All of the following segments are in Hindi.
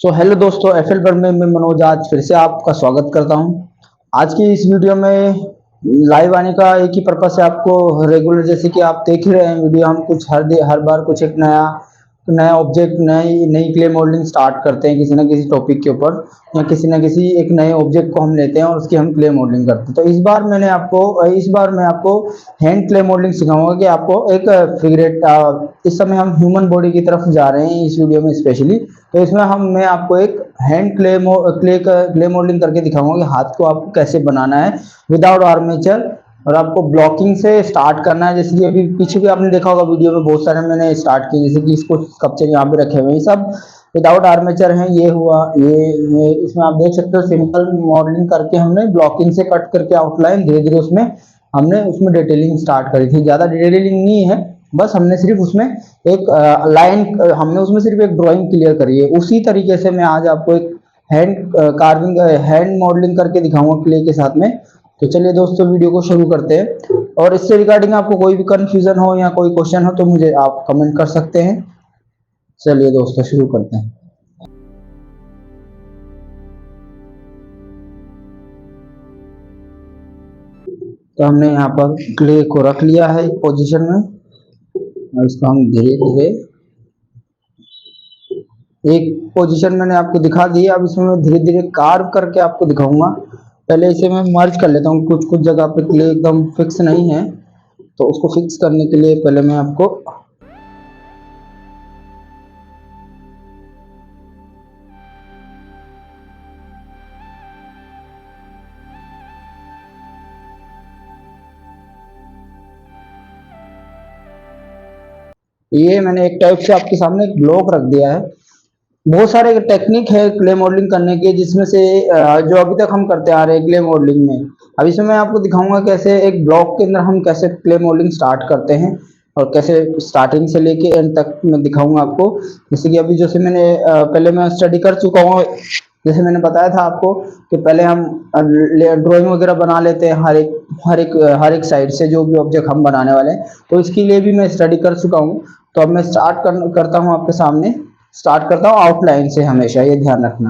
तो हेलो दोस्तों, एफएल वर्ल्ड में मैं मनोज आज फिर से आपका स्वागत करता हूं। आज की इस वीडियो में लाइव आने का एक ही पर्पस है, आपको रेगुलर जैसे कि आप देख ही रहे हैं वीडियो, हम कुछ हर बार कुछ एक नया नया ऑब्जेक्ट नई नई क्ले मॉडलिंग स्टार्ट करते हैं किसी ना किसी टॉपिक के ऊपर, या किसी ना किसी एक नए ऑब्जेक्ट को हम लेते हैं और उसकी हम क्ले मॉडलिंग करते हैं। तो इस बार मैं आपको हैंड क्ले मॉडलिंग सिखाऊंगा कि आपको एक फिगरेट, इस समय हम ह्यूमन बॉडी की तरफ जा रहे हैं इस वीडियो में स्पेशली। तो इसमें मैं आपको एक हैंड क्ले मॉडलिंग करके दिखाऊंगा कि हाथ को आपको कैसे बनाना है विदाउट आर्मेचर, और आपको ब्लॉकिंग से स्टार्ट करना है। जैसे कि अभी पीछे भी आपने देखा होगा वीडियो में बहुत सारे मैंने स्टार्ट किए, जैसे कि इसको स्कल्पचर यहाँ पे रखे हुए हैं, सब विदाउट आर्मेचर हैं। ये हुआ, ये इसमें आप देख सकते हो सिंपल मॉडलिंग करके हमने ब्लॉकिंग से कट करके आउटलाइन धीरे धीरे उसमें डिटेलिंग स्टार्ट करी थी। ज्यादा डिटेलिंग नहीं है, बस हमने सिर्फ उसमें एक लाइन, हमने उसमें सिर्फ एक ड्राइंग क्लियर करी है। उसी तरीके से मैं आज आपको एक हैंड मॉडलिंग करके दिखाऊंगा क्ले के साथ में। तो चलिए दोस्तों, वीडियो को शुरू करते हैं। और इससे रिगार्डिंग आपको कोई भी कंफ्यूजन हो या कोई क्वेश्चन हो तो मुझे आप कमेंट कर सकते हैं। चलिए दोस्तों, शुरू करते हैं। तो हमने यहाँ पर क्ले को रख लिया है एक पोजीशन में, और इसको हम धीरे धीरे एक पोजीशन मैंने आपको दिखा दी है। अब इसमें मैं धीरे धीरे कार्व करके आपको दिखाऊंगा। पहले इसे मैं मर्ज कर लेता हूँ, कुछ कुछ जगह पे क्ले एकदम फिक्स नहीं है, तो उसको फिक्स करने के लिए पहले मैं आपको ये मैंने एक टाइप से आपके सामने एक ब्लॉक रख दिया है। बहुत सारे टेक्निक है क्ले मॉडलिंग करने के, जिसमें से जो अभी तक हम करते आ रहे हैं क्ले मॉडलिंग में। अब इसमें मैं आपको दिखाऊंगा कैसे एक ब्लॉक के अंदर हम कैसे क्ले मॉडलिंग स्टार्ट करते हैं, और कैसे स्टार्टिंग से लेके एंड तक मैं दिखाऊंगा आपको। जैसे कि अभी जैसे मैंने पहले मैं स्टडी कर चुका हूँ, जैसे मैंने बताया था आपको कि पहले हम ड्राइंग वगैरह बना लेते हैं हर एक साइड से जो भी ऑब्जेक्ट हम बनाने वाले हैं। तो इसके लिए भी मैं स्टडी कर चुका हूँ। तो अब मैं करता हूँ आपके सामने, स्टार्ट करता हूँ आउटलाइन से, हमेशा ये ध्यान रखना।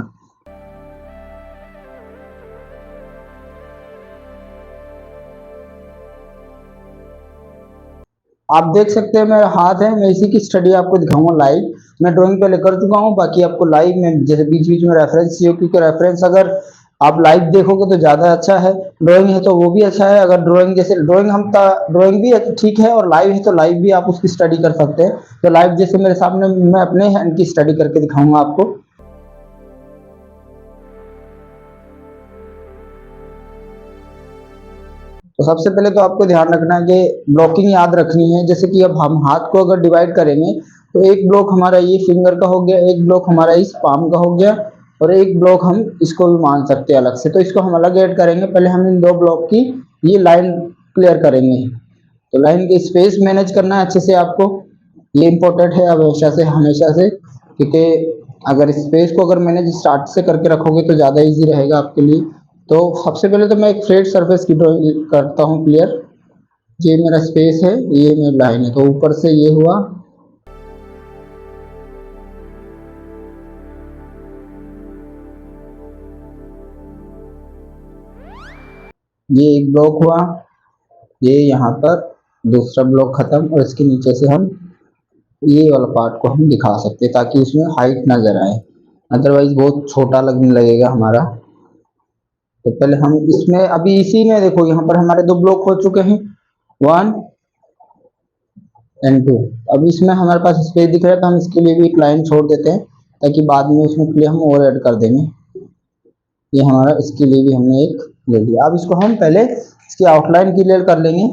आप देख सकते हैं मेरा हाथ है, मैं इसी की स्टडी आपको दिखाऊंगा लाइव। मैं ड्राइंग पहले कर चुका हूँ, बाकी आपको लाइव में जैसे बीच बीच में रेफरेंस चाहिए, क्योंकि रेफरेंस अगर आप लाइव देखोगे तो ज्यादा अच्छा है। ड्राइंग है तो वो भी अच्छा है, अगर ड्राइंग भी ठीक है, और लाइव है तो लाइव भी आप उसकी स्टडी कर सकते हैं। तो लाइव जैसे मेरे सामने मैं अपने हैंड की स्टडी करके दिखाऊंगा आपको। तो सबसे पहले तो आपको ध्यान रखना है कि ब्लॉकिंग याद रखनी है। जैसे कि अब हम हाथ को अगर डिवाइड करेंगे तो एक ब्लॉक हमारा ये फिंगर का हो गया, एक ब्लॉक हमारा इस पाम का हो गया, और एक ब्लॉक हम इसको भी मान सकते हैं अलग से। तो इसको हम अलग ऐड करेंगे। पहले हम इन दो ब्लॉक की ये लाइन क्लियर करेंगे। तो लाइन की स्पेस मैनेज करना है अच्छे से आपको, ये इंपॉर्टेंट है हमेशा से, क्योंकि अगर स्पेस को अगर मैनेज स्टार्ट से करके रखोगे तो ज़्यादा इजी रहेगा आपके लिए। तो सबसे पहले तो मैं एक फ्लैट सरफेस की ड्राइंग करता हूँ क्लियर। ये मेरा स्पेस है, ये मेरी लाइन है, तो ऊपर से ये हुआ, ये एक ब्लॉक हुआ, ये यहाँ पर दूसरा ब्लॉक खत्म, और इसके नीचे से हम ये वाला पार्ट को हम दिखा सकते हैं ताकि इसमें हाइट नजर आए, अदरवाइज बहुत छोटा लगने लगेगा हमारा। तो पहले हम इसमें अभी इसी में देखो, यहाँ पर हमारे दो ब्लॉक हो चुके हैं, 1 और 2। अब इसमें हमारे पास स्पेस दिख रहा है, तो हम इसके लिए भी एक लाइन छोड़ देते हैं ताकि बाद में उसमें के लिए हम और ऐड कर देंगे। ये हमारा, इसके लिए भी हमने एक ले लिया। अब इसको हम पहले इसकी आउटलाइन क्लियर कर लेंगे।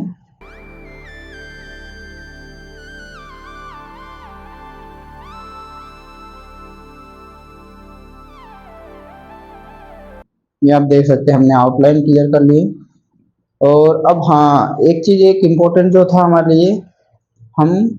ये आप देख सकते हैं हमने आउटलाइन क्लियर कर ली। और अब हाँ, एक चीज एक इम्पोर्टेंट जो था हमारे लिए, हम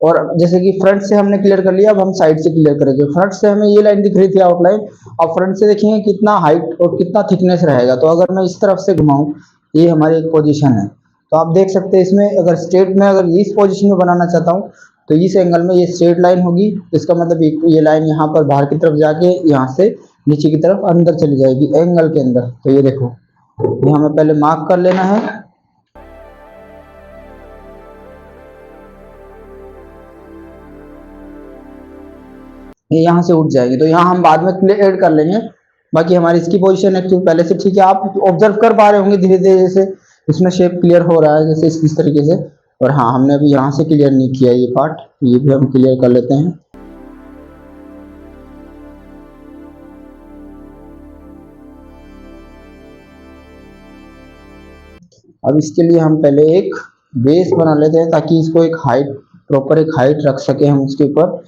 और जैसे कि फ्रंट से हमने क्लियर कर लिया, अब हम साइड से क्लियर करेंगे। फ्रंट से हमें ये लाइन दिख रही थी आउटलाइन, अब फ्रंट से देखेंगे कितना हाइट और कितना थिकनेस रहेगा। तो अगर मैं इस तरफ से घुमाऊं, ये हमारी एक पोजीशन है, तो आप देख सकते हैं इसमें अगर स्ट्रेट में अगर इस पोजीशन में बनाना चाहता हूँ तो इस एंगल में ये स्ट्रेट लाइन होगी, इसका मतलब ये लाइन यहाँ पर बाहर की तरफ जाके यहाँ से नीचे की तरफ अंदर चली जाएगी एंगल के अंदर। तो ये देखो, ये हमें पहले मार्क कर लेना है। ये यहाँ से उठ जाएगी, तो यहाँ हम बाद में ऐड कर लेंगे। बाकी हमारी इसकी पोजीशन एक्चुअली पहले से ठीक है, आप ऑब्जर्व कर पा रहे होंगे धीरे धीरे जैसे इसमें शेप क्लियर हो रहा है, जैसे इस तरीके से। और हाँ, हमने अभी यहाँ से क्लियर नहीं किया ये पार्ट, ये भी हम क्लियर कर लेते हैं। अब इसके लिए हम पहले एक बेस बना लेते हैं, ताकि इसको एक हाइट, प्रॉपर एक हाइट रख सके हम उसके ऊपर।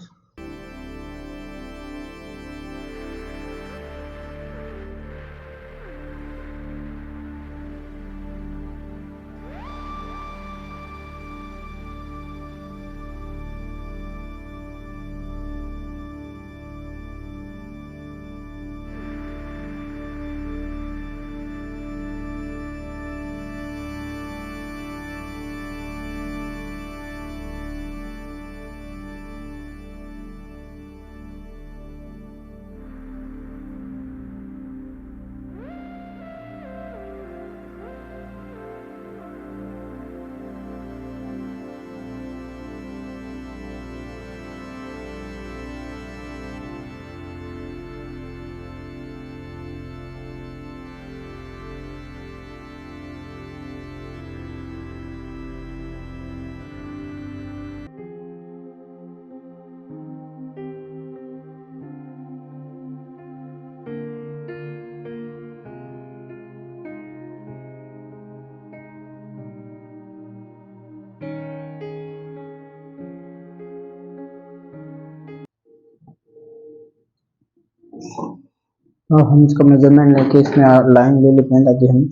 अब हम इसका मेजरमेंट लेके इसमें लाइन ले लेते हैं, ताकि हम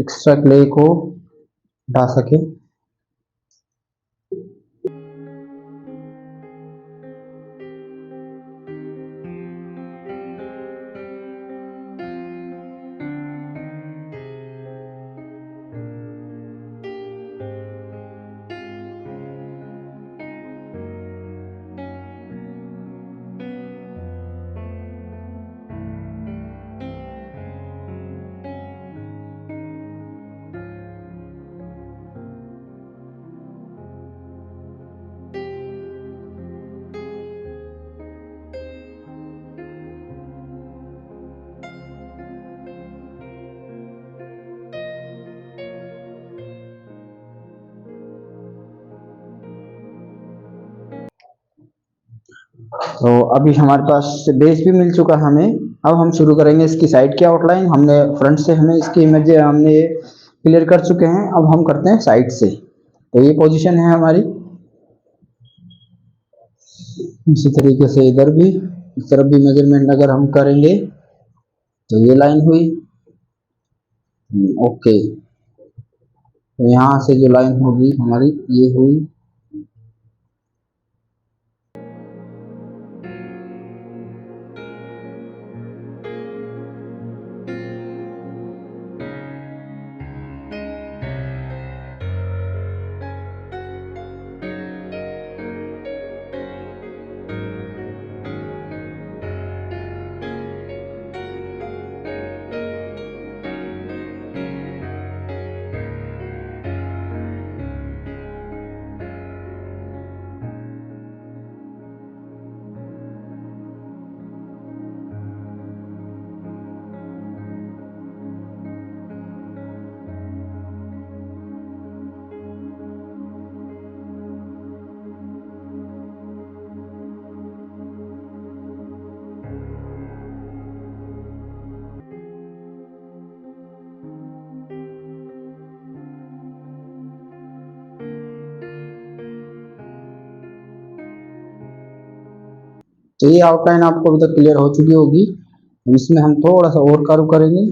एक्स्ट्रा क्ले को हटा सके। तो अभी हमारे पास बेस भी मिल चुका है हमें। अब हम शुरू करेंगे इसकी साइड की आउटलाइन। हमने फ्रंट से हमें इसकी इमेज हमने क्लियर कर चुके हैं, अब हम करते हैं साइड से। तो ये पोजीशन है हमारी। इसी तरीके से इधर भी, इस तरफ भी मेजरमेंट अगर हम करेंगे तो ये लाइन हुई ओके। तो यहाँ से जो लाइन होगी हमारी ये हुई। तो ये आउटलाइन आपको अभी तक क्लियर हो चुकी होगी। इसमें हम थोड़ा सा और कर्व करेंगे।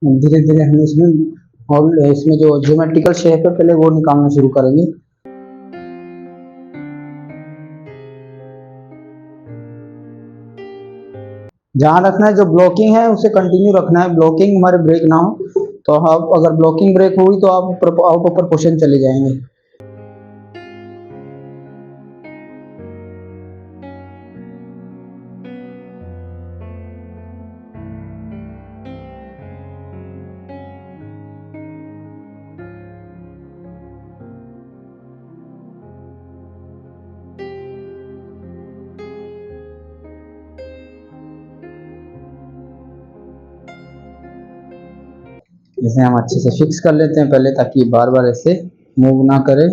धीरे धीरे हम इसमें और इसमें जो ज्योमेट्रिकल शेप है पहले वो निकालना शुरू करेंगे। जहाँ रखना है जो ब्लॉकिंग है उसे कंटिन्यू रखना है, ब्लॉकिंग हमारे ब्रेक ना हो। तो आप अगर ब्लॉकिंग ब्रेक हुई तो आप आउट ऑफ प्रपोर्शन चले जाएंगे। इसे हम अच्छे से फिक्स कर लेते हैं पहले, ताकि बार बार ऐसे मूव ना करे।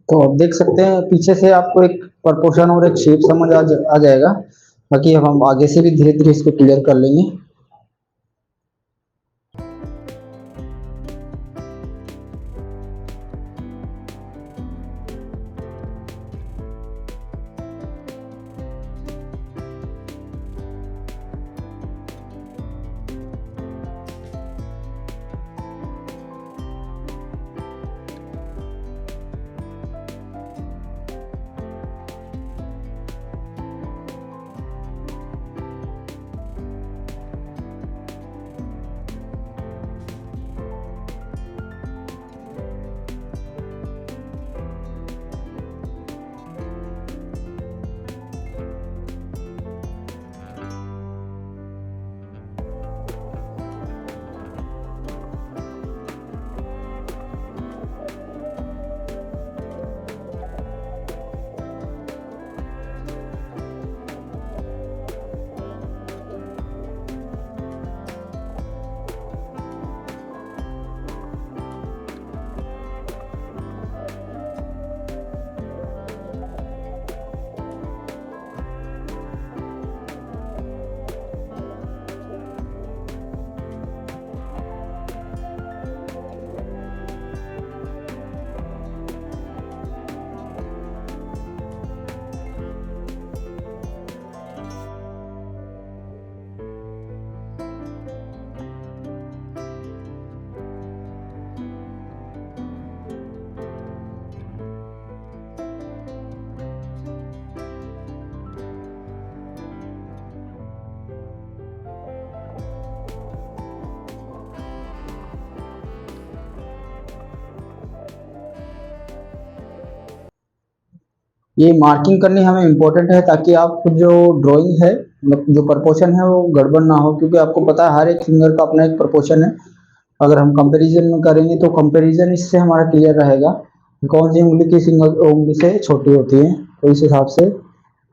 तो आप देख सकते हैं पीछे से आपको एक प्रपोर्शन और एक शेप समझ आ जाएगा। बाकी अब हम आगे से भी धीरे धीरे इसको क्लियर कर लेंगे। ये मार्किंग करनी हमें इम्पोर्टेंट है, ताकि आप जो ड्राइंग है, मतलब जो प्रपोर्शन है वो गड़बड़ ना हो, क्योंकि आपको पता है हर एक फिंगर का अपना एक प्रपोर्शन है। अगर हम कंपैरिजन में करेंगे तो कंपैरिजन इससे हमारा क्लियर रहेगा कि कौन सी उंगली किस उंगली से छोटी होती है। तो इस हिसाब से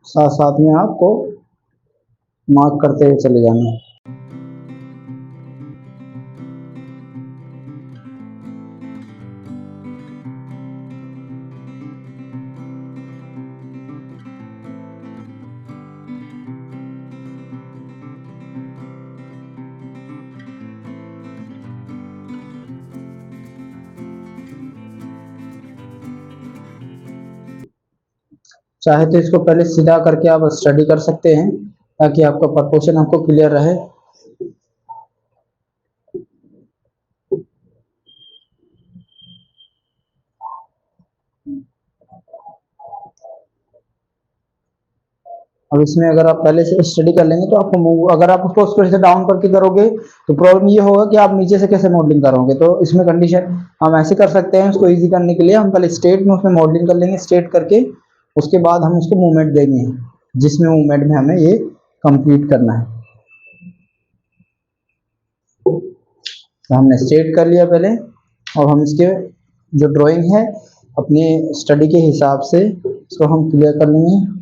साथ साथ में आपको मार्क करते हुए चले जाना है। चाहे तो इसको पहले सीधा करके आप स्टडी कर सकते हैं ताकि आपका प्रपोर्शन आपको क्लियर रहे। अब इसमें अगर आप पहले से स्टडी कर लेंगे तो आपको मूव, अगर आप उसको उस पर से डाउन करके करोगे तो प्रॉब्लम ये होगा कि आप नीचे से कैसे मॉडलिंग करोगे। तो इसमें कंडीशन हम ऐसे कर सकते हैं, उसको इजी करने के लिए हम पहले स्ट्रेट में उसमें मॉडलिंग कर लेंगे, स्ट्रेट करके उसके बाद हम उसको मूवमेंट देंगे, जिसमें मूवमेंट में हमें ये कंप्लीट करना है। तो हमने स्ट्रेट कर लिया पहले, और हम इसके जो ड्राइंग है अपनी स्टडी के हिसाब से इसको हम क्लियर कर लेंगे।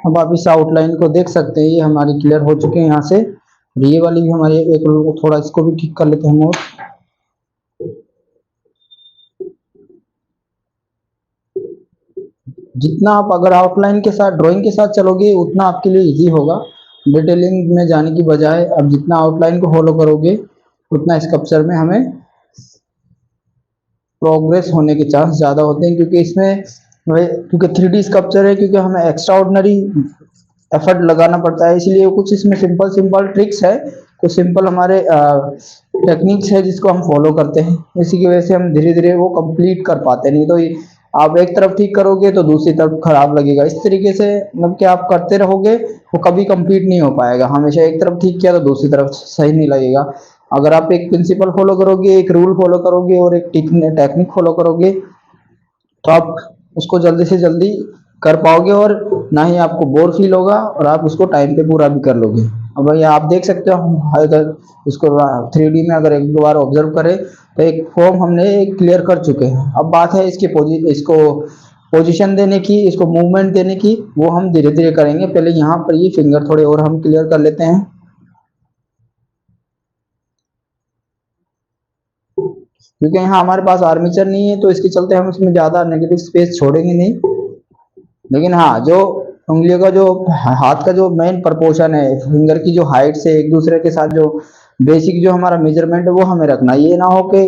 अब आप इस आउटलाइन को देख सकते हैं, ये हमारी क्लियर हो चुके हैं यहाँ से। ये वाली भी हमारी एक थोड़ा इसको भी ठीक कर लेते हैं हम। और जितना आप अगर आउटलाइन के साथ ड्राइंग के साथ चलोगे उतना आपके लिए इजी होगा डिटेलिंग में जाने की बजाय। अब जितना आउटलाइन को फॉलो करोगे उतना स्कल्पचर में हमें प्रोग्रेस होने के चांस ज़्यादा होते हैं, क्योंकि इसमें क्योंकि 3D स्कल्पचर है, क्योंकि हमें एक्स्ट्रा ऑर्डिनरी एफर्ट लगाना पड़ता है, इसलिए कुछ इसमें सिंपल सिंपल ट्रिक्स है, कुछ सिंपल हमारे टेक्निक्स है जिसको हम फॉलो करते हैं। इसी की वजह से हम धीरे धीरे वो कंप्लीट कर पाते हैं। नहीं तो आप एक तरफ ठीक करोगे तो दूसरी तरफ खराब लगेगा। इस तरीके से मतलब कि आप करते रहोगे वो कभी कंप्लीट नहीं हो पाएगा। हमेशा एक तरफ ठीक किया तो दूसरी तरफ सही नहीं लगेगा। अगर आप एक प्रिंसिपल फॉलो करोगे, एक रूल फॉलो करोगे और एक टेक्निक फॉलो करोगे तो आप उसको जल्दी से जल्दी कर पाओगे, और ना ही आपको बोर फील होगा और आप उसको टाइम पे पूरा भी कर लोगे। अब ये आप देख सकते हो, हम अगर इसको 3D में अगर एक दो बार ऑब्जर्व करें तो एक फॉर्म हमने क्लियर कर चुके हैं। अब बात है इसको पोजीशन देने की, इसको मूवमेंट देने की, वो हम धीरे धीरे करेंगे। पहले यहाँ पर ये फिंगर थोड़े और हम क्लियर कर लेते हैं, क्योंकि यहाँ हमारे पास आर्मेचर नहीं है तो इसके चलते हम इसमें ज्यादा नेगेटिव स्पेस छोड़ेंगे नहीं। लेकिन हाँ, जो उंगलियों का जो हाथ का जो मेन प्रपोर्शन है, फिंगर की जो हाइट से एक दूसरे के साथ जो बेसिक जो हमारा मेजरमेंट है वो हमें रखना। ये ना हो कि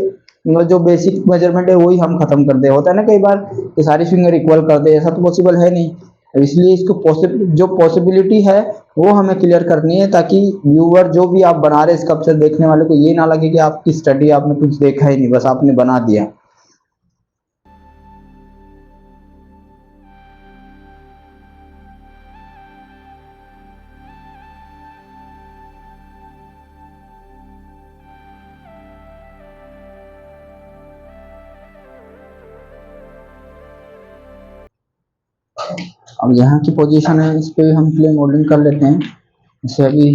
जो बेसिक मेजरमेंट है वही हम खत्म कर दे। होता है ना कई बार कि सारी फिंगर इक्वल कर दे, ऐसा तो पॉसिबल है नहीं। इसलिए इसको जो पॉसिबिलिटी है वो हमें क्लियर करनी है, ताकि व्यूअर जो भी आप बना रहे स्कल्पचर देखने वाले को ये ना लगे कि आपकी स्टडी आपने कुछ देखा ही नहीं, बस आपने बना दिया। अब यहाँ की पोजीशन है, इस पे हम क्ले मोल्डिंग कर लेते हैं। इसे अभी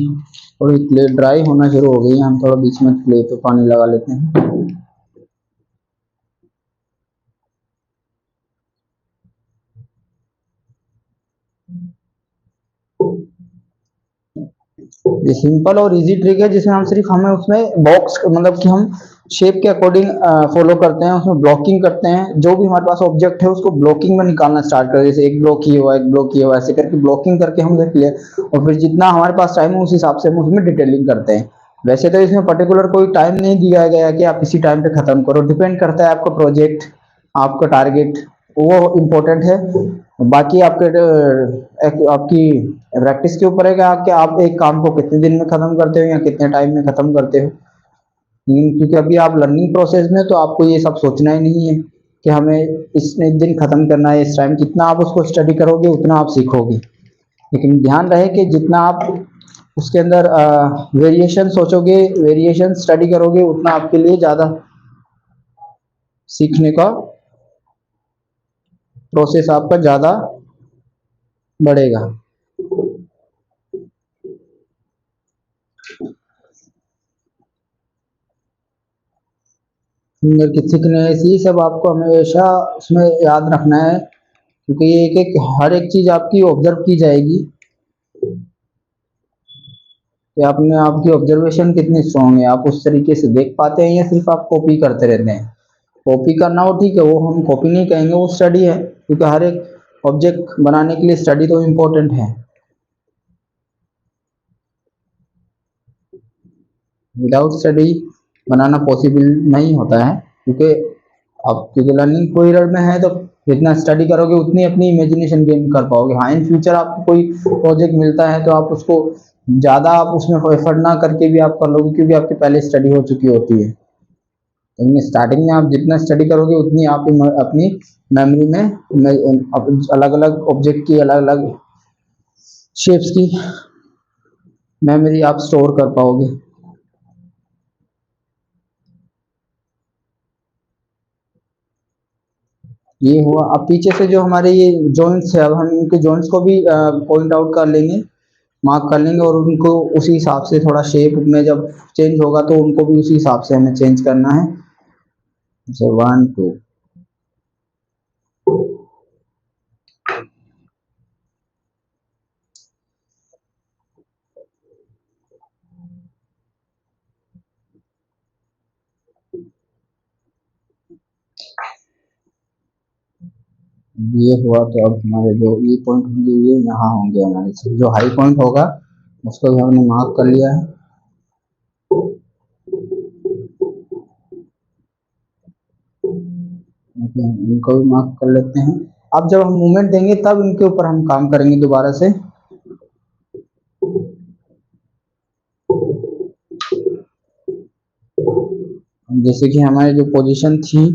थोड़ी क्ले ड्राई होना शुरू हो गई है, हम थोड़ा बीच में क्ले पे पानी लगा लेते हैं। ये सिंपल और इजी ट्रिक है, जिसमें हम सिर्फ हमें उसमें बॉक्स मतलब कि हम शेप के अकॉर्डिंग फॉलो करते हैं, उसमें ब्लॉकिंग करते हैं। जो भी हमारे पास ऑब्जेक्ट है उसको ब्लॉकिंग में निकालना स्टार्ट कर, जैसे एक ब्लॉक ही हुआ, एक ब्लॉक ही हुआ, ऐसे करके ब्लॉकिंग करके हम देख लिया। और फिर जितना हमारे पास टाइम है उस हिसाब से हम उसमें डिटेलिंग करते हैं। वैसे तो इसमें पर्टिकुलर कोई टाइम नहीं दिया गया कि आप इसी टाइम पे खत्म करो, डिपेंड करता है आपका प्रोजेक्ट, आपका टारगेट, वो इम्पोर्टेंट है। बाकी आपके आपकी प्रैक्टिस के ऊपर है कि आप एक काम को कितने दिन में खत्म करते हो या कितने टाइम में खत्म करते हो। क्योंकि अभी आप लर्निंग प्रोसेस में, तो आपको ये सब सोचना ही नहीं है कि हमें इस दिन खत्म करना है, इस टाइम। कितना आप उसको स्टडी करोगे उतना आप सीखोगे। लेकिन ध्यान रहे कि जितना आप उसके अंदर वेरिएशन सोचोगे, वेरिएशन स्टडी करोगे, उतना आपके लिए ज़्यादा सीखने का प्रोसेस आपका ज़्यादा बढ़ेगा। फिंगर की थिकनेस, ये सब आपको हमेशा उसमें याद रखना है, क्योंकि ये एक एक हर एक चीज आपकी ऑब्जर्व की जाएगी कि आपने आपकी ऑब्जर्वेशन कितनी स्ट्रांग है, आप उस तरीके से देख पाते हैं या सिर्फ आप कॉपी करते रहते हैं। कॉपी करना हो ठीक है, वो हम कॉपी नहीं कहेंगे, वो स्टडी है, क्योंकि हर एक ऑब्जेक्ट बनाने के लिए स्टडी तो इम्पोर्टेंट है। विदाउट स्टडी बनाना पॉसिबल नहीं होता है, क्योंकि अब क्योंकि लर्निंग पीरियड में है, तो जितना स्टडी करोगे उतनी अपनी इमेजिनेशन गेन कर पाओगे। हाँ, इन फ्यूचर आपको कोई प्रोजेक्ट मिलता है तो आप उसको ज़्यादा आप उसमें एफर्ट ना करके भी आप कर लोगे, क्योंकि आपकी पहले स्टडी हो चुकी होती है। लेकिन स्टार्टिंग में आप जितना स्टडी करोगे उतनी आप अपनी मेमोरी में अलग अलग ऑब्जेक्ट की, अलग अलग शेप्स की मेमोरी आप स्टोर कर पाओगे। ये हुआ। अब पीछे से जो हमारे ये जॉइंट्स है, अब हम इनके जॉइंट्स को भी पॉइंट आउट कर लेंगे, मार्क कर लेंगे, और उनको उसी हिसाब से थोड़ा शेप में जब चेंज होगा तो उनको भी उसी हिसाब से हमें चेंज करना है। जैसे 1 2, ये हुआ। तो अब हमारे जो ये पॉइंट होंगे ये यहाँ होंगे, हमारे से जो हाई पॉइंट होगा उसको भी हमने मार्क कर लिया है। इनको भी मार्क कर लेते हैं। अब जब हम मूवमेंट देंगे तब इनके ऊपर हम काम करेंगे दोबारा से। जैसे कि हमारी जो पोजीशन थी,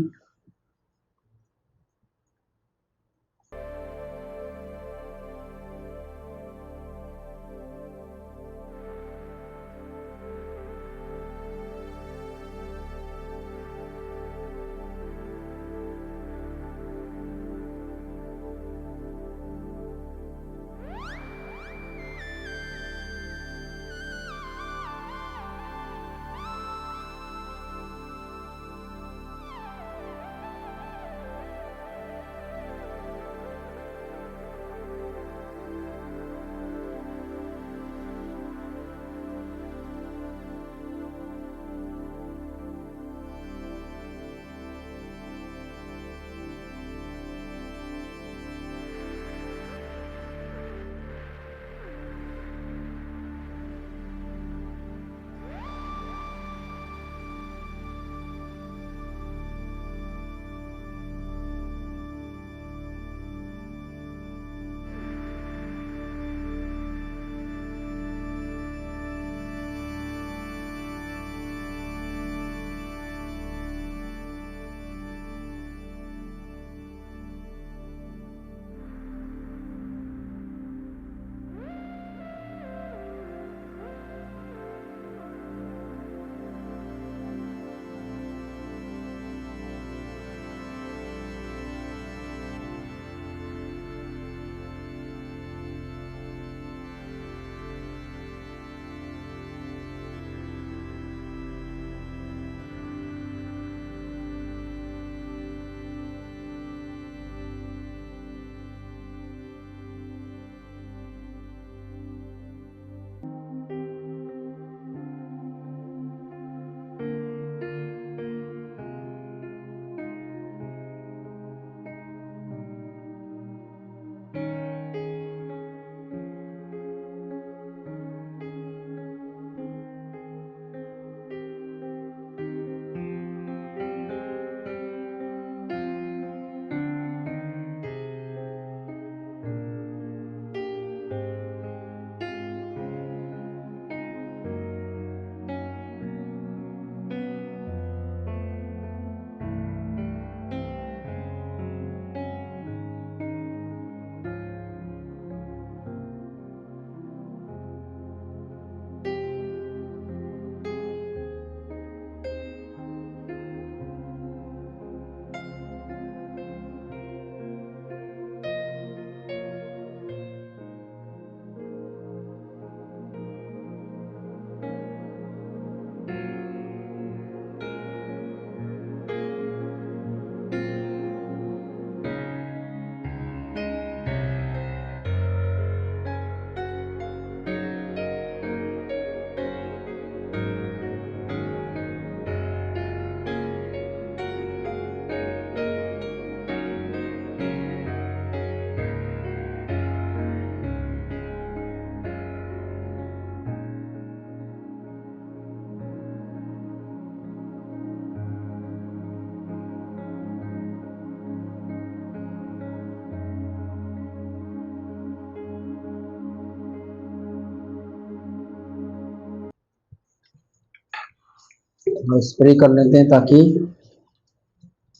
स्प्रे कर लेते हैं ताकि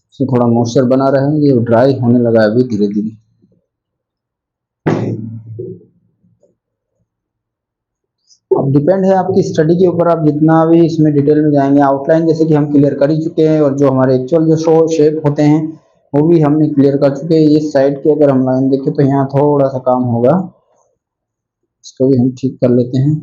उसमें थोड़ा मॉइस्चर बना रहे। ये ड्राई होने लगा है अभी धीरे धीरे। अब डिपेंड है आपकी स्टडी के ऊपर, आप जितना भी इसमें डिटेल में जाएंगे। आउटलाइन जैसे कि हम क्लियर कर ही चुके हैं, और जो हमारे एक्चुअल जो शो शेप होते हैं वो भी हमने क्लियर कर चुके हैं। इस साइड की अगर हम लाइन देखें तो यहाँ थोड़ा सा काम होगा, इसको भी हम ठीक कर लेते हैं।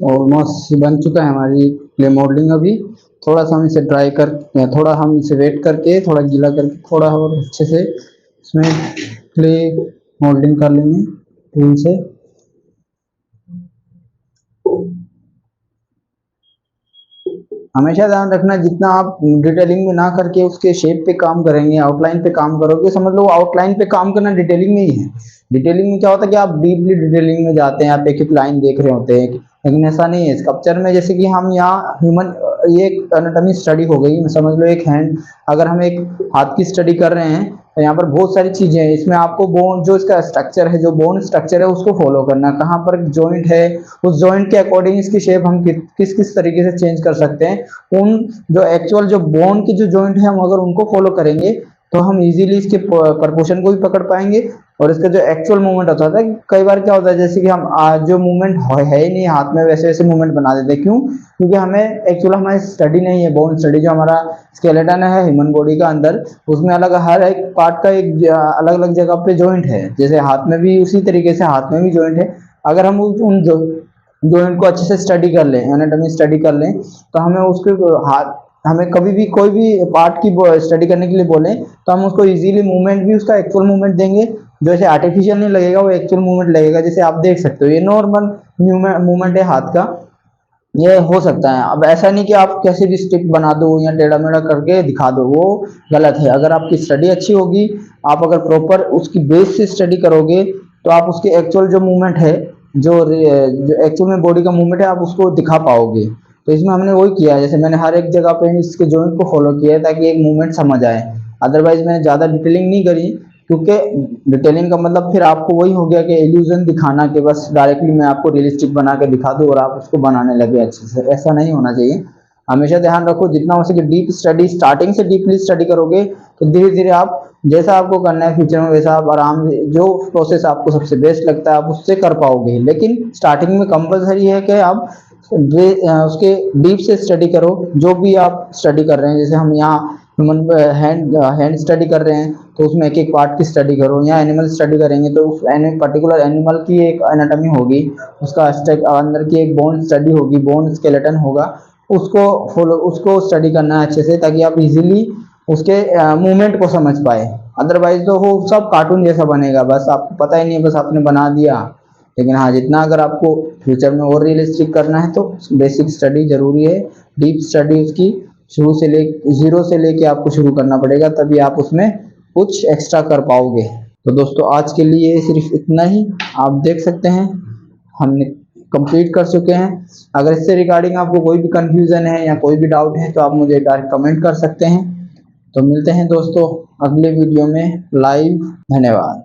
ऑलमोस्ट बन चुका है हमारी क्ले मॉडलिंग। अभी थोड़ा सा हम इसे थोड़ा हम इसे वेट करके थोड़ा गीला करके थोड़ा और अच्छे से इसमें क्ले मॉडलिंग कर लेंगे टूल से। हमेशा ध्यान रखना जितना आप डिटेलिंग में ना करके उसके शेप पे काम करेंगे, आउटलाइन पे काम करोगे, समझ लो आउटलाइन पे काम करना डिटेलिंग में ही है। डिटेलिंग में क्या होता है कि आप डीपली डिटेलिंग में जाते हैं, आप एक एक लाइन देख रहे होते हैं, लेकिन ऐसा नहीं है स्कल्पचर में। जैसे कि हम यहाँ ह्यूमन, ये एक एनाटॉमी स्टडी हो गई, समझ लो एक हैंड, अगर हम एक हाथ की स्टडी कर रहे हैं तो यहाँ पर बहुत सारी चीजें हैं। इसमें आपको बोन जो इसका स्ट्रक्चर है, जो बोन स्ट्रक्चर है उसको फॉलो करना, कहाँ पर जॉइंट है उस जॉइंट के अकॉर्डिंग इसकी शेप हम किस किस तरीके से चेंज कर सकते हैं। उन जो एक्चुअल जो बोन की जो जॉइंट है हम अगर उनको फॉलो करेंगे तो हम इजीली इसके प्रपोर्शन को भी पकड़ पाएंगे। और इसका जो एक्चुअल मूवमेंट होता है, कई बार क्या होता है जैसे कि हम जो मूवमेंट है ही नहीं हाथ में, वैसे वैसे मूवमेंट बना देते हैं। क्यों? क्योंकि हमें एक्चुअल हमारी स्टडी नहीं है बोन स्टडी। जो हमारा स्केलेटन है ह्यूमन बॉडी का अंदर, उसमें अलग हर एक पार्ट का एक अलग अलग जगह पे जॉइंट है। जैसे हाथ में भी उसी तरीके से हाथ में भी जॉइंट है। अगर हम उन जॉइंट को अच्छे से स्टडी कर लें, एनाटॉमी स्टडी कर लें, तो हमें उसके हाथ, हमें कभी भी कोई भी पार्ट की स्टडी करने के लिए बोलें तो हम उसको इजीली मूवमेंट भी उसका एक्चुअल मूवमेंट देंगे, जो ऐसे आर्टिफिशियल नहीं लगेगा, वो एक्चुअल मूवमेंट लगेगा। जैसे आप देख सकते हो ये नॉर्मल मूवमेंट है हाथ का, ये हो सकता है। अब ऐसा नहीं कि आप कैसे भी स्टिक बना दो या टेढ़ा मेढ़ा करके दिखा दो, वो गलत है। अगर आपकी स्टडी अच्छी होगी, आप अगर प्रॉपर उसकी बेस से स्टडी करोगे, तो आप उसके एक्चुअल जो मूवमेंट है, जो एक्चुअल में बॉडी का मूवमेंट है, आप उसको दिखा पाओगे। तो इसमें हमने वही किया है, जैसे मैंने हर एक जगह पे इसके जॉइंट को फॉलो किया है ताकि एक मूवमेंट समझ आए। अदरवाइज मैंने ज़्यादा डिटेलिंग नहीं करी, क्योंकि डिटेलिंग का मतलब फिर आपको वही हो गया कि इल्यूजन दिखाना, कि बस डायरेक्टली मैं आपको रियलिस्टिक बना के दिखा दूं और आप उसको बनाने लगे अच्छे से। ऐसा नहीं होना चाहिए। हमेशा ध्यान रखो जितना हो सके डीप स्टडी, स्टार्टिंग से डीपली स्टडी करोगे तो धीरे धीरे आप जैसा आपको करना है फ्यूचर में वैसा आप आराम से, जो प्रोसेस आपको सबसे बेस्ट लगता है आप उससे कर पाओगे। लेकिन स्टार्टिंग में कंपलसरी है कि आप उसके डीप से स्टडी करो जो भी आप स्टडी कर रहे हैं। जैसे हम यहाँ ह्यूमन हैंड स्टडी कर रहे हैं तो उसमें एक एक पार्ट की स्टडी करो, या एनिमल स्टडी करेंगे तो उस पर्टिकुलर एनिमल की एक एनाटॉमी होगी, उसका अंदर की एक बोन स्टडी होगी, बोन स्केलेटन होगा, उसको स्टडी करना है अच्छे से, ताकि आप इजीली उसके मूवमेंट को समझ पाए। अदरवाइज तो वो सब कार्टून जैसा बनेगा, बस आपको पता ही नहीं, बस आपने बना दिया। लेकिन हाँ, जितना अगर आपको फ्यूचर में और रियलिस्टिक करना है तो बेसिक स्टडी जरूरी है। डीप स्टडी उसकी शुरू से जीरो से लेके आपको शुरू करना पड़ेगा, तभी आप उसमें कुछ एक्स्ट्रा कर पाओगे। तो दोस्तों आज के लिए सिर्फ इतना ही। आप देख सकते हैं हमने कंप्लीट कर चुके हैं। अगर इससे रिगार्डिंग आपको कोई भी कंफ्यूजन है या कोई भी डाउट है तो आप मुझे डायरेक्ट कमेंट कर सकते हैं। तो मिलते हैं दोस्तों अगले वीडियो में लाइव। धन्यवाद।